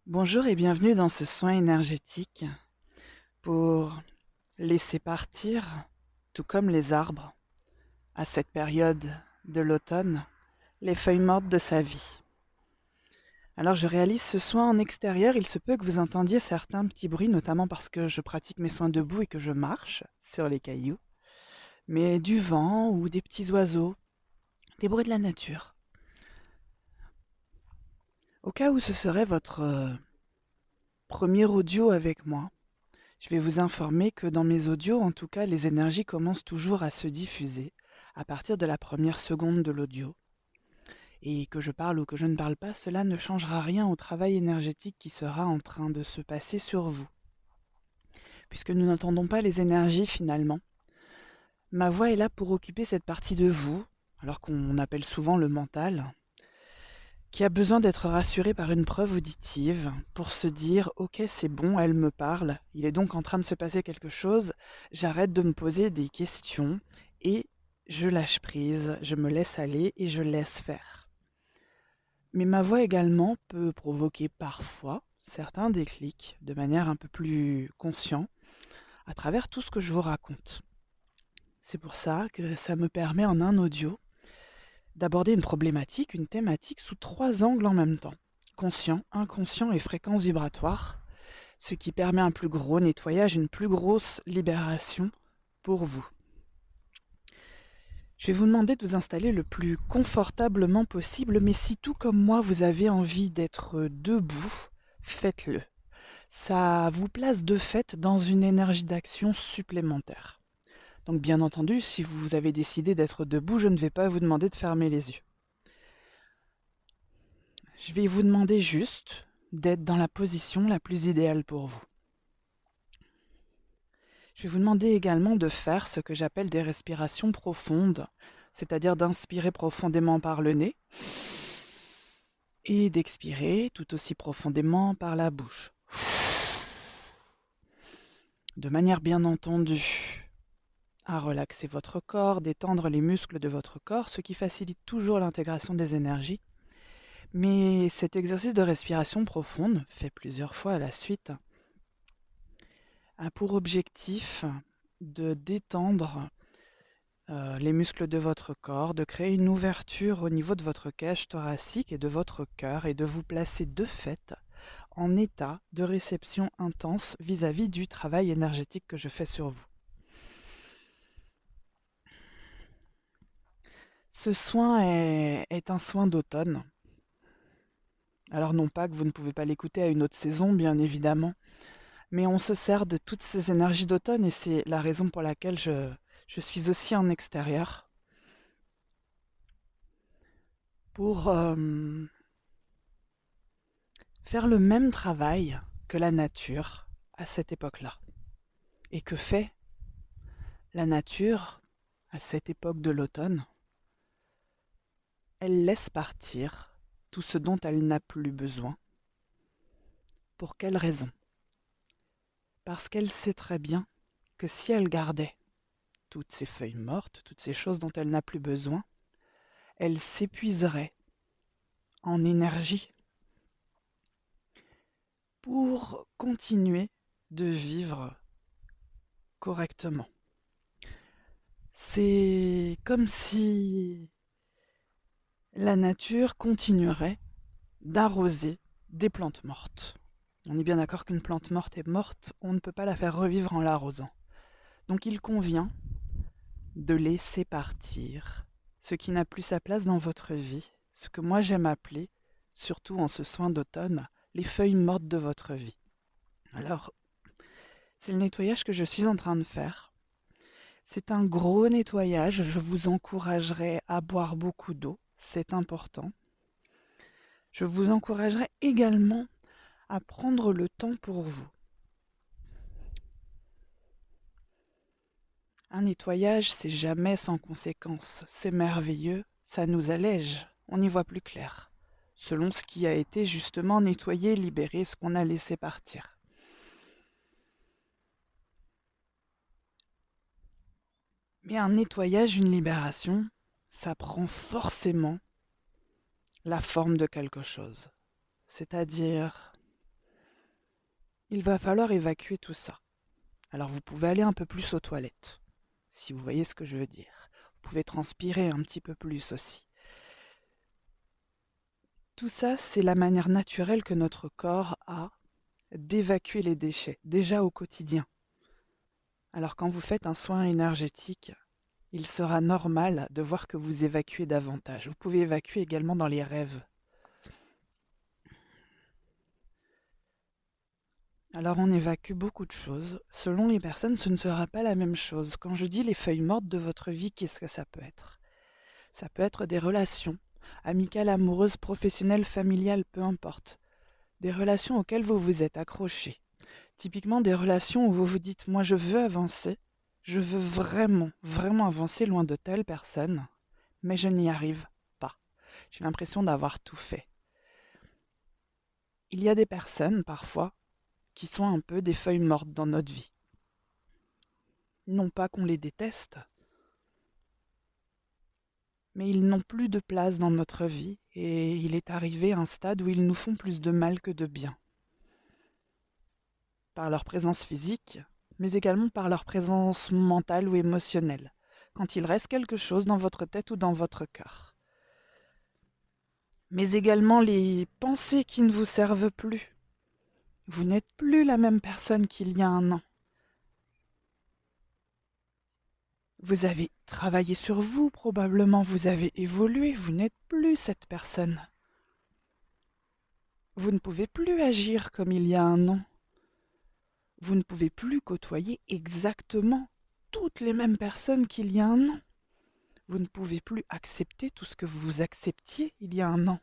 Bonjour et bienvenue dans ce soin énergétique pour laisser partir, tout comme les arbres, à cette période de l'automne, les feuilles mortes de sa vie. Alors je réalise ce soin en extérieur, il se peut que vous entendiez certains petits bruits, notamment parce que je pratique mes soins debout et que je marche sur les cailloux, mais du vent ou des petits oiseaux, des bruits de la nature. Au cas où ce serait votre premier audio avec moi, je vais vous informer que dans mes audios, en tout cas, les énergies commencent toujours à se diffuser à partir de la première seconde de l'audio. Et que je parle ou que je ne parle pas, cela ne changera rien au travail énergétique qui sera en train de se passer sur vous. Puisque nous n'entendons pas les énergies finalement. Ma voix est là pour occuper cette partie de vous, alors qu'on appelle souvent le mental, qui a besoin d'être rassuré par une preuve auditive pour se dire « Ok, c'est bon, elle me parle, il est donc en train de se passer quelque chose, j'arrête de me poser des questions et je lâche prise, je me laisse aller et je laisse faire. » Mais ma voix également peut provoquer parfois certains déclics de manière un peu plus consciente à travers tout ce que je vous raconte. C'est pour ça que ça me permet en un audio d'aborder une problématique, une thématique sous 3 angles en même temps. Conscient, inconscient et fréquence vibratoire, ce qui permet un plus gros nettoyage, une plus grosse libération pour vous. Je vais vous demander de vous installer le plus confortablement possible, mais si tout comme moi vous avez envie d'être debout, faites-le. Ça vous place de fait dans une énergie d'action supplémentaire. Donc bien entendu, si vous avez décidé d'être debout, je ne vais pas vous demander de fermer les yeux. Je vais vous demander juste d'être dans la position la plus idéale pour vous. Je vais vous demander également de faire ce que j'appelle des respirations profondes, c'est-à-dire d'inspirer profondément par le nez et d'expirer tout aussi profondément par la bouche. De manière bien entendue à relaxer votre corps, détendre les muscles de votre corps, ce qui facilite toujours l'intégration des énergies. Mais cet exercice de respiration profonde, fait plusieurs fois à la suite, a pour objectif de détendre les muscles de votre corps, de créer une ouverture au niveau de votre cage thoracique et de votre cœur et de vous placer de fait en état de réception intense vis-à-vis du travail énergétique que je fais sur vous. Ce soin est un soin d'automne. Alors non pas que vous ne pouvez pas l'écouter à une autre saison, bien évidemment, mais on se sert de toutes ces énergies d'automne et c'est la raison pour laquelle je suis aussi en extérieur pour faire le même travail que la nature à cette époque-là. Et que fait la nature à cette époque de l'automne? Elle laisse partir tout ce dont elle n'a plus besoin. Pour quelle raison? Parce qu'elle sait très bien que si elle gardait toutes ces feuilles mortes, toutes ces choses dont elle n'a plus besoin, elle s'épuiserait en énergie pour continuer de vivre correctement. C'est comme si la nature continuerait d'arroser des plantes mortes. On est bien d'accord qu'une plante morte est morte, on ne peut pas la faire revivre en l'arrosant. Donc il convient de laisser partir ce qui n'a plus sa place dans votre vie, ce que moi j'aime appeler, surtout en ce soin d'automne, les feuilles mortes de votre vie. Alors, c'est le nettoyage que je suis en train de faire. C'est un gros nettoyage, je vous encouragerai à boire beaucoup d'eau, c'est important. Je vous encouragerai également à prendre le temps pour vous. Un nettoyage, c'est jamais sans conséquence. C'est merveilleux, ça nous allège, on y voit plus clair. Selon ce qui a été justement nettoyé, libéré, ce qu'on a laissé partir. Mais un nettoyage, une libération, ça prend forcément la forme de quelque chose. C'est-à-dire il va falloir évacuer tout ça. Alors vous pouvez aller un peu plus aux toilettes, si vous voyez ce que je veux dire. Vous pouvez transpirer un petit peu plus aussi. Tout ça, c'est la manière naturelle que notre corps a d'évacuer les déchets, déjà au quotidien. Alors quand vous faites un soin énergétique, il sera normal de voir que vous évacuez davantage. Vous pouvez évacuer également dans les rêves. Alors on évacue beaucoup de choses. Selon les personnes, ce ne sera pas la même chose. Quand je dis les feuilles mortes de votre vie, qu'est-ce que ça peut être? Ça peut être des relations, amicales, amoureuses, professionnelles, familiales, peu importe. Des relations auxquelles vous vous êtes accroché. Typiquement des relations où vous vous dites, moi je veux avancer, je veux vraiment, vraiment avancer loin de telle personne, mais je n'y arrive pas. J'ai l'impression d'avoir tout fait. Il y a des personnes, parfois, qui sont un peu des feuilles mortes dans notre vie. Non pas qu'on les déteste, mais ils n'ont plus de place dans notre vie et il est arrivé un stade où ils nous font plus de mal que de bien. Par leur présence physique, mais également par leur présence mentale ou émotionnelle, quand il reste quelque chose dans votre tête ou dans votre cœur. Mais également les pensées qui ne vous servent plus. Vous n'êtes plus la même personne qu'il y a un an. Vous avez travaillé sur vous, probablement, vous avez évolué, vous n'êtes plus cette personne. Vous ne pouvez plus agir comme il y a un an. Vous ne pouvez plus côtoyer exactement toutes les mêmes personnes qu'il y a un an. Vous ne pouvez plus accepter tout ce que vous acceptiez il y a un an,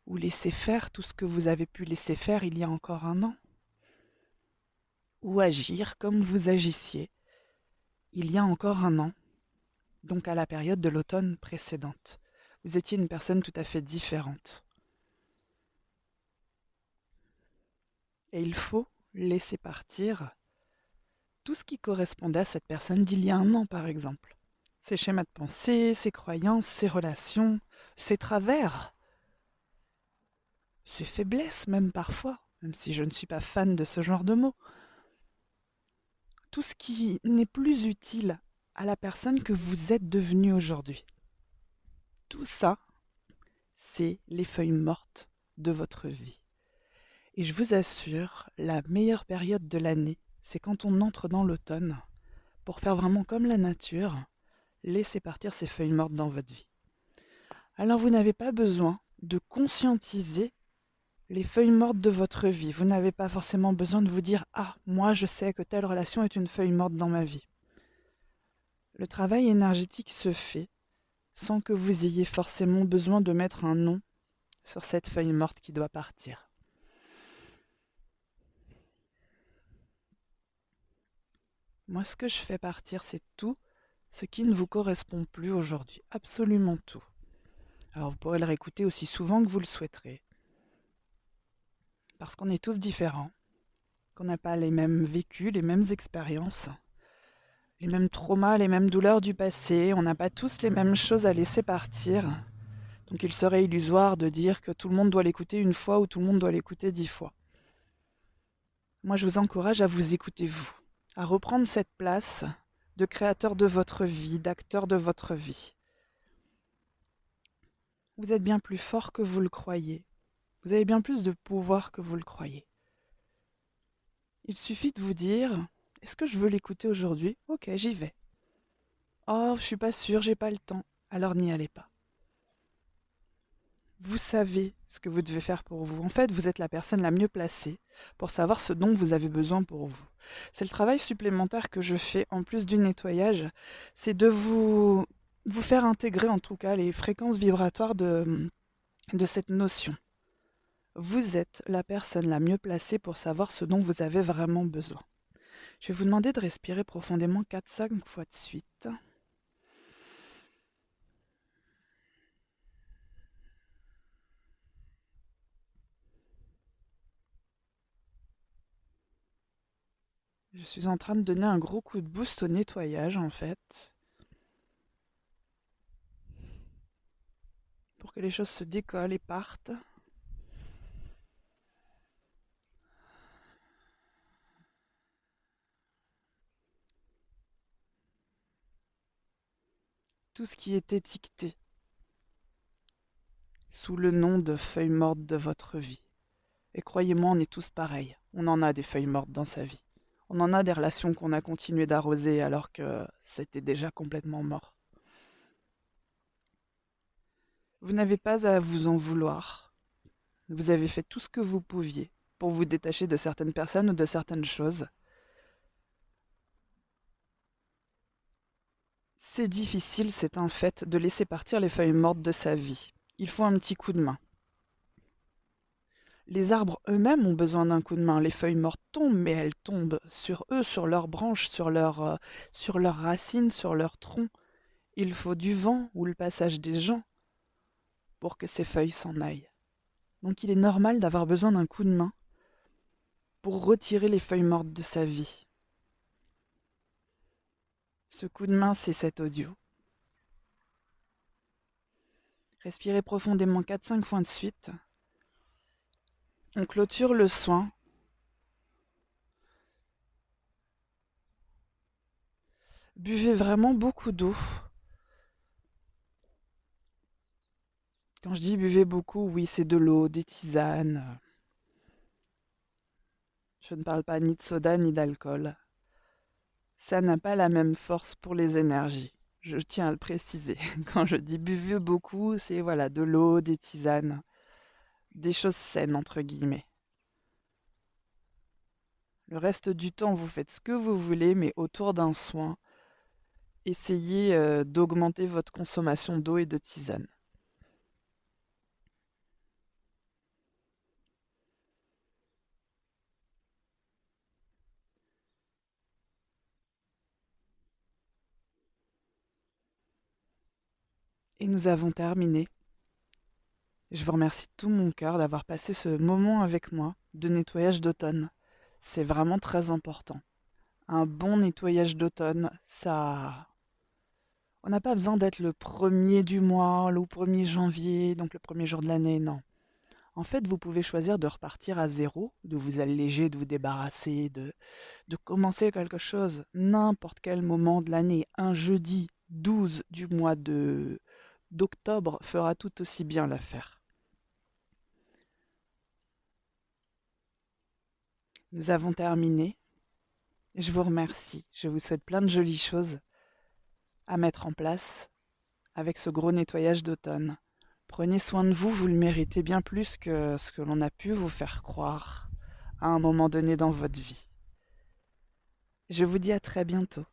ou laisser faire tout ce que vous avez pu laisser faire il y a encore un an, ou agir comme vous agissiez il y a encore un an, donc à la période de l'automne précédente. Vous étiez une personne tout à fait différente. Et il faut laisser partir tout ce qui correspondait à cette personne d'il y a un an, par exemple. Ses schémas de pensée, ses croyances, ses relations, ses travers, ses faiblesses même parfois, même si je ne suis pas fan de ce genre de mots. Tout ce qui n'est plus utile à la personne que vous êtes devenue aujourd'hui. Tout ça, c'est les feuilles mortes de votre vie. Et je vous assure, la meilleure période de l'année, c'est quand on entre dans l'automne, pour faire vraiment comme la nature, laisser partir ces feuilles mortes dans votre vie. Alors vous n'avez pas besoin de conscientiser les feuilles mortes de votre vie. Vous n'avez pas forcément besoin de vous dire « Ah, moi je sais que telle relation est une feuille morte dans ma vie ». Le travail énergétique se fait sans que vous ayez forcément besoin de mettre un nom sur cette feuille morte qui doit partir. Moi, ce que je fais partir, c'est tout ce qui ne vous correspond plus aujourd'hui. Absolument tout. Alors, vous pourrez le réécouter aussi souvent que vous le souhaiterez. Parce qu'on est tous différents, qu'on n'a pas les mêmes vécus, les mêmes expériences, les mêmes traumas, les mêmes douleurs du passé. On n'a pas tous les mêmes choses à laisser partir. Donc, il serait illusoire de dire que tout le monde doit l'écouter une fois ou tout le monde doit l'écouter 10 fois. Moi, je vous encourage à vous écouter vous, à reprendre cette place de créateur de votre vie, d'acteur de votre vie. Vous êtes bien plus fort que vous le croyez. Vous avez bien plus de pouvoir que vous le croyez. Il suffit de vous dire, est-ce que je veux l'écouter aujourd'hui? Ok, j'y vais. Oh, je suis pas sûre, j'ai pas le temps. Alors n'y allez pas. Vous savez ce que vous devez faire pour vous. En fait, vous êtes la personne la mieux placée pour savoir ce dont vous avez besoin pour vous. C'est le travail supplémentaire que je fais en plus du nettoyage, c'est de vous faire intégrer en tout cas les fréquences vibratoires de cette notion. Vous êtes la personne la mieux placée pour savoir ce dont vous avez vraiment besoin. Je vais vous demander de respirer profondément 4-5 fois de suite. Je suis en train de donner un gros coup de boost au nettoyage en fait, pour que les choses se décollent et partent. tout ce qui est étiqueté sous le nom de feuilles mortes de votre vie. Et croyez-moi, on est tous pareils. On en a des feuilles mortes dans sa vie. On en a des relations qu'on a continué d'arroser alors que c'était déjà complètement mort. Vous n'avez pas à vous en vouloir. Vous avez fait tout ce que vous pouviez pour vous détacher de certaines personnes ou de certaines choses. C'est difficile, c'est un fait, de laisser partir les feuilles mortes de sa vie. Il faut un petit coup de main. Les arbres eux-mêmes ont besoin d'un coup de main. Les feuilles mortes tombent, mais elles tombent sur eux, sur leurs branches, sur leurs racines, sur leurs troncs. Il faut du vent ou le passage des gens pour que ces feuilles s'en aillent. Donc il est normal d'avoir besoin d'un coup de main pour retirer les feuilles mortes de sa vie. Ce coup de main, c'est cet audio. Respirez profondément 4-5 fois de suite. On clôture le soin. Buvez vraiment beaucoup d'eau. Quand je dis buvez beaucoup, oui, c'est de l'eau, des tisanes. Je ne parle pas ni de soda ni d'alcool. Ça n'a pas la même force pour les énergies. Je tiens à le préciser. Quand je dis buvez beaucoup, c'est voilà, de l'eau, des tisanes, des choses saines entre guillemets. Le reste du temps, vous faites ce que vous voulez, mais autour d'un soin, essayez d'augmenter votre consommation d'eau et de tisane. Et nous avons terminé. Je vous remercie de tout mon cœur d'avoir passé ce moment avec moi de nettoyage d'automne. C'est vraiment très important. Un bon nettoyage d'automne, ça... On n'a pas besoin d'être le premier du mois, le 1er janvier, donc le premier jour de l'année, non. En fait, vous pouvez choisir de repartir à zéro, de vous alléger, de vous débarrasser, de commencer quelque chose n'importe quel moment de l'année. Un jeudi 12 du mois d'octobre fera tout aussi bien l'affaire. Nous avons terminé. Je vous remercie. Je vous souhaite plein de jolies choses à mettre en place avec ce gros nettoyage d'automne. Prenez soin de vous, vous le méritez bien plus que ce que l'on a pu vous faire croire à un moment donné dans votre vie. Je vous dis à très bientôt.